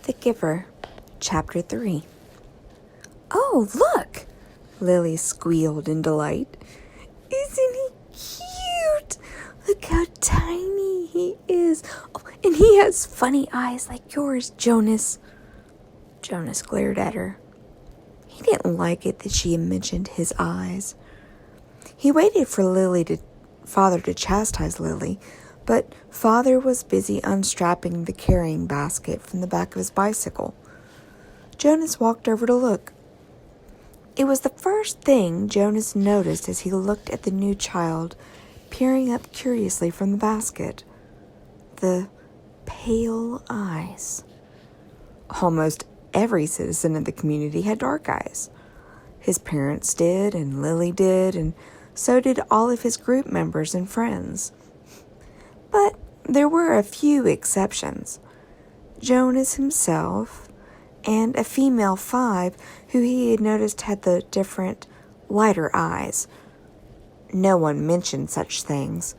The Giver, Chapter 3. "Oh, look!" Lily squealed in delight. "Isn't he cute? Look how tiny he is. Oh, and he has funny eyes like yours, Jonas." Jonas glared at her. He didn't like it that she had mentioned his eyes. He waited for Father to chastise Lily, but Father was busy unstrapping the carrying basket from the back of his bicycle. Jonas walked over to look. It was the first thing Jonas noticed as he looked at the new child peering up curiously from the basket. The pale eyes. Almost every citizen in the community had dark eyes. His parents did, and Lily did, and so did all of his group members and friends. But there were a few exceptions. Jonas himself, and a female 5 who he had noticed had the different, lighter eyes. No one mentioned such things.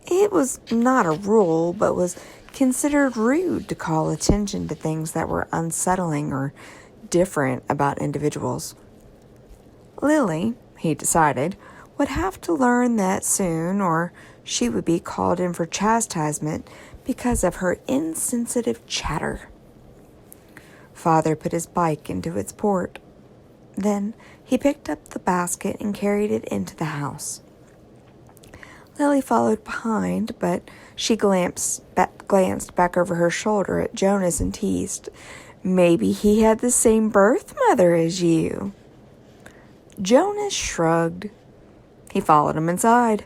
It was not a rule, but was considered rude to call attention to things that were unsettling or different about individuals. Lily, he decided, would have to learn that soon, or she would be called in for chastisement because of her insensitive chatter. Father put his bike into its port. Then he picked up the basket and carried it into the house. Lily followed behind, but she glanced back over her shoulder at Jonas and teased, "Maybe he had the same birth mother as you." Jonas shrugged. He followed him inside,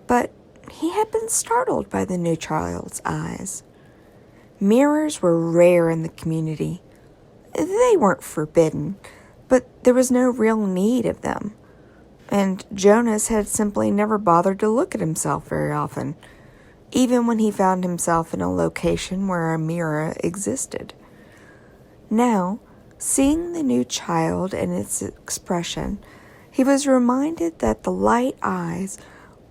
but he had been startled by the new child's eyes. Mirrors were rare in the community. They weren't forbidden, but there was no real need of them. And Jonas had simply never bothered to look at himself very often, even when he found himself in a location where a mirror existed. Now, seeing the new child and its expression, he was reminded that the light eyes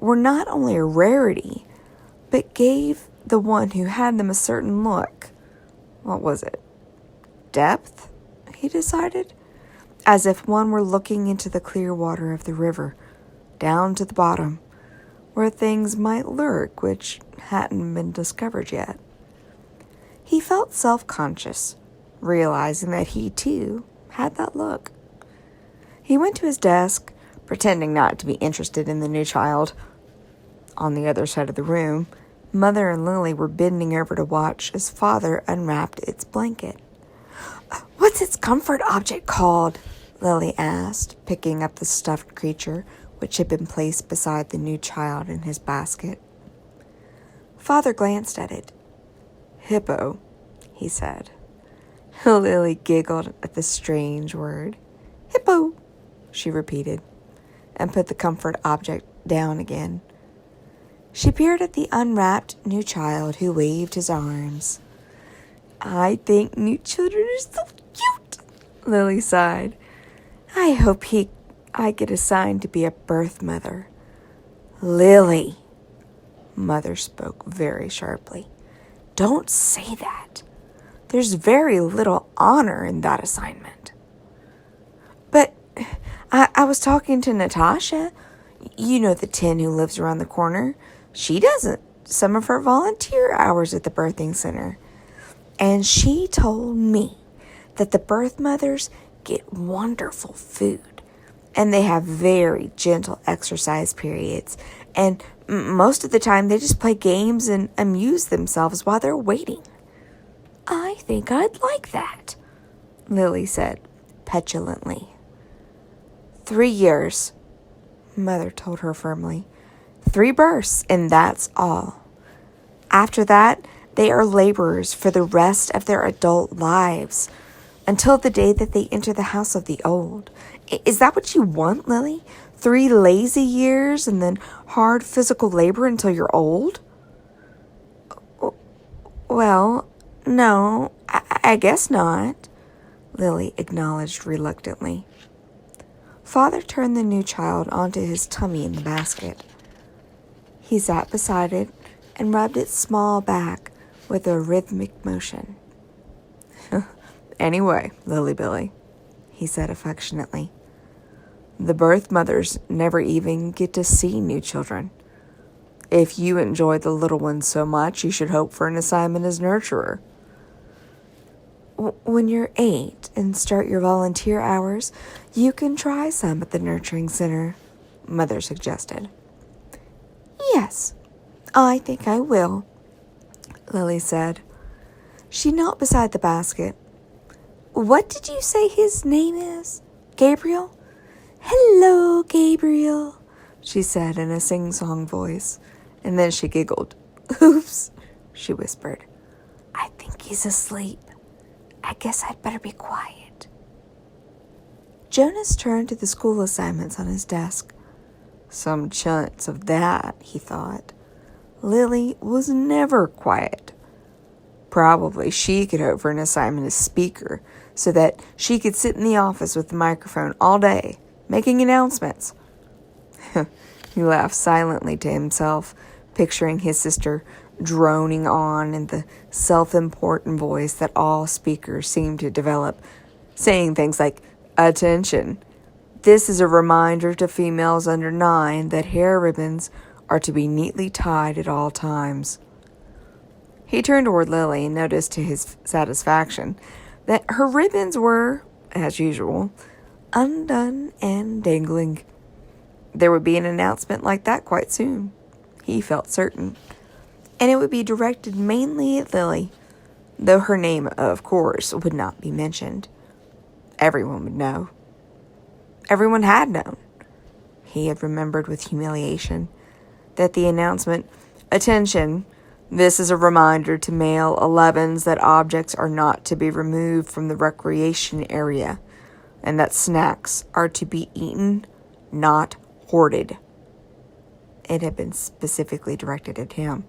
were not only a rarity, but gave the one who had them a certain look. What was it? Depth, he decided, as if one were looking into the clear water of the river, down to the bottom, where things might lurk which hadn't been discovered yet. He felt self-conscious, realizing that he, too, had that look. He went to his desk, pretending not to be interested in the new child. On the other side of the room, Mother and Lily were bending over to watch as Father unwrapped its blanket. "What's its comfort object called?" Lily asked, picking up the stuffed creature which had been placed beside the new child in his basket. Father glanced at it. "Hippo," he said. Lily giggled at the strange word. "Hippo," she repeated, and put the comfort object down again. She peered at the unwrapped new child who waved his arms. "I think new children are so cute," Lily sighed. "I hope I get assigned to be a birth mother." "Lily," Mother spoke very sharply, "don't say that. There's very little honor in that assignment." "But I was talking to Natasha. You know, the 10 who lives around the corner. She does some of her volunteer hours at the birthing center. And she told me that the birth mothers get wonderful food. And they have very gentle exercise periods. And most of the time they just play games and amuse themselves while they're waiting." "I think I'd like that," Lily said petulantly. 3 years, Mother told her firmly. 3 births, and that's all. After that, they are laborers for the rest of their adult lives, until the day that they enter the house of the old. Is that what you want, Lily? 3 lazy years and then hard physical labor until you're old? "Well, no, I guess not," Lily acknowledged reluctantly. Father turned the new child onto his tummy in the basket. He sat beside it and rubbed its small back with a rhythmic motion. "Anyway, Lily Billy," he said affectionately, "the birth mothers never even get to see new children. If you enjoy the little ones so much, you should hope for an assignment as nurturer." "When you're 8 and start your volunteer hours, you can try some at the nurturing center," Mother suggested. "Yes, I think I will," Lily said. She knelt beside the basket. "What did you say his name is? Gabriel?" "Hello, Gabriel," she said in a sing-song voice, and then she giggled. "Oops," she whispered. "I think he's asleep. I guess I'd better be quiet." Jonas turned to the school assignments on his desk. Some chance of that, he thought. Lily was never quiet. Probably she could hope for an assignment as speaker so that she could sit in the office with the microphone all day, making announcements. He laughed silently to himself, picturing his sister droning on in the self-important voice that all speakers seem to develop, saying things like, "Attention, this is a reminder to females under 9 that hair ribbons are to be neatly tied at all times." He turned toward Lily and noticed to his satisfaction that her ribbons were, as usual, undone and dangling. There would be an announcement like that quite soon, he felt certain, and it would be directed mainly at Lily, though her name, of course, would not be mentioned. Everyone would know. Everyone had known. He had remembered with humiliation that the announcement, "Attention, this is a reminder to male 11s that objects are not to be removed from the recreation area, and that snacks are to be eaten, not hoarded." It had been specifically directed at him.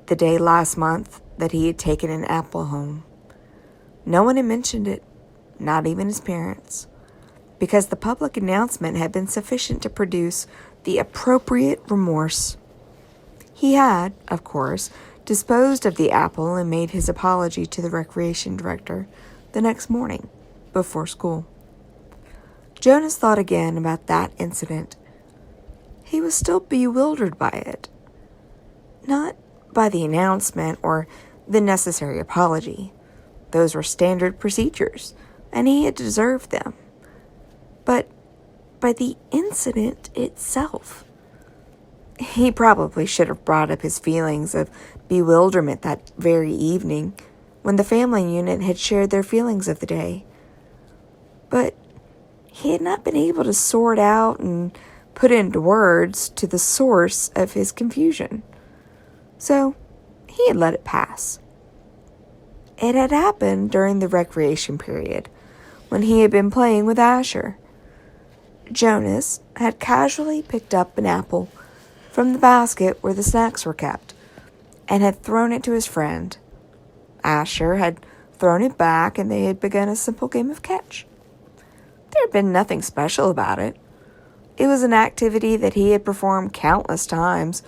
The day last month that he had taken an apple home. No one had mentioned it, not even his parents, because the public announcement had been sufficient to produce the appropriate remorse. He had, of course, disposed of the apple and made his apology to the recreation director the next morning, before school. Jonas thought again about that incident. He was still bewildered by it. Not by the announcement or the necessary apology. Those were standard procedures, and he had deserved them. But by the incident itself. He probably should have brought up his feelings of bewilderment that very evening when the family unit had shared their feelings of the day. But he had not been able to sort out and put into words to the source of his confusion. So he had let it pass. It had happened during the recreation period when he had been playing with Asher. Jonas had casually picked up an apple from the basket where the snacks were kept and had thrown it to his friend. Asher had thrown it back and they had begun a simple game of catch. There had been nothing special about it. It was an activity that he had performed countless times.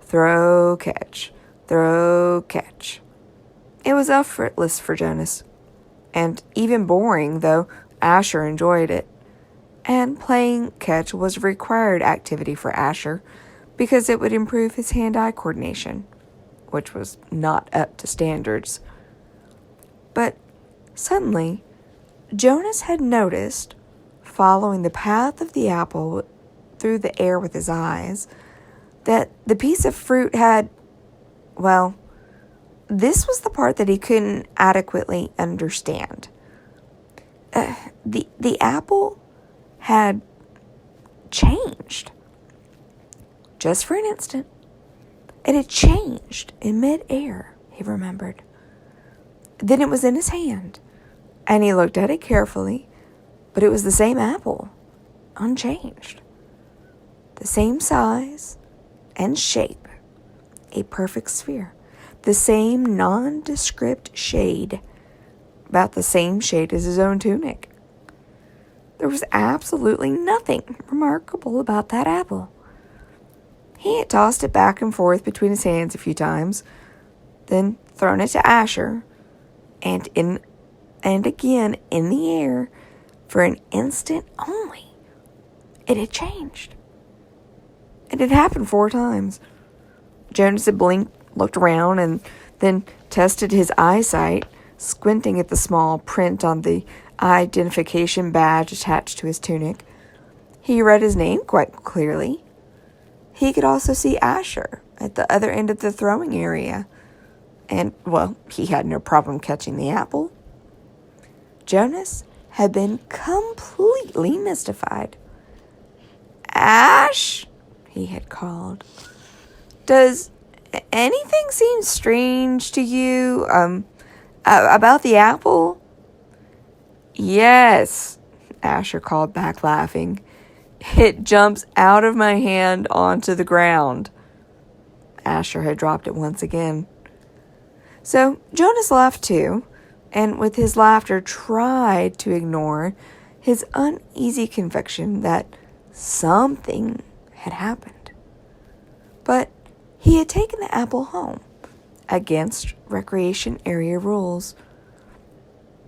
Throw, catch, throw, catch. It was effortless for Jonas, and even boring, though Asher enjoyed it. And playing catch was a required activity for Asher because it would improve his hand-eye coordination, which was not up to standards. But suddenly, Jonas had noticed, following the path of the apple through the air with his eyes, that the piece of fruit had, well, this was the part that he couldn't adequately understand. The apple had changed. Just for an instant. It had changed in mid-air, he remembered. Then it was in his hand, and he looked at it carefully, but it was the same apple, unchanged. The same size and shape, a perfect sphere. The same nondescript shade, about the same shade as his own tunic. There was absolutely nothing remarkable about that apple. He had tossed it back and forth between his hands a few times, then thrown it to Asher, and again in the air for an instant only. It had changed. It had happened 4 times. Jonas had blinked, looked around, and then tested his eyesight, squinting at the small print on the identification badge attached to his tunic. He read his name quite clearly. He could also see Asher at the other end of the throwing area. And, well, he had no problem catching the apple. Jonas had been completely mystified. "Ash," he had called, "does anything seem strange to you, about the apple?" "Yes," Asher called back, laughing. "It jumps out of my hand onto the ground." Asher had dropped it once again. So Jonas laughed too, and with his laughter tried to ignore his uneasy conviction that something had happened. But he had taken the apple home, against recreation area rules.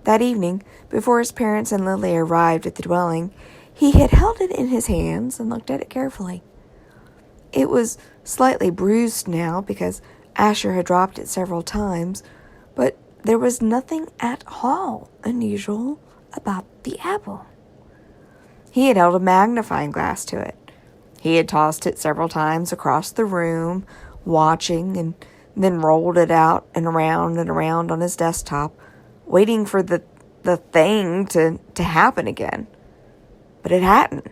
That evening, before his parents and Lily arrived at the dwelling, he had held it in his hands and looked at it carefully. It was slightly bruised now because Asher had dropped it several times, but there was nothing at all unusual about the apple. He had held a magnifying glass to it. He had tossed it several times across the room, watching, and then rolled it out and around on his desktop, waiting for the thing to happen again. But it hadn't.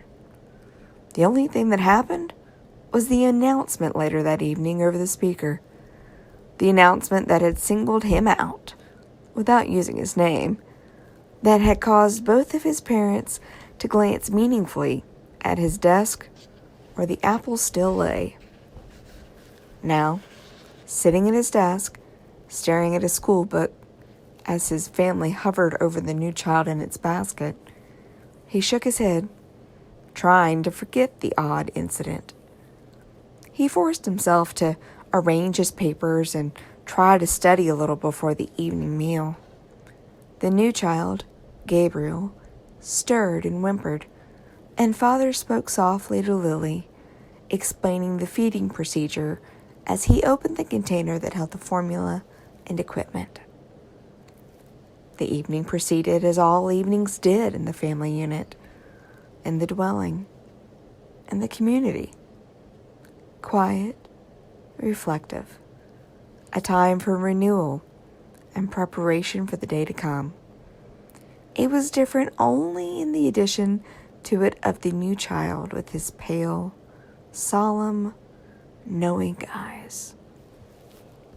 The only thing that happened was the announcement later that evening over the speaker. The announcement that had singled him out, without using his name, that had caused both of his parents to glance meaningfully at his desk where the apple still lay. Now, sitting at his desk, staring at his school book, as his family hovered over the new child in its basket, he shook his head, trying to forget the odd incident. He forced himself to arrange his papers and try to study a little before the evening meal. The new child, Gabriel, stirred and whimpered, and Father spoke softly to Lily, explaining the feeding procedure as he opened the container that held the formula and equipment. The evening proceeded as all evenings did in the family unit, in the dwelling, in the community. Quiet, reflective, a time for renewal and preparation for the day to come. It was different only in the addition to it of the new child with his pale, solemn, knowing eyes.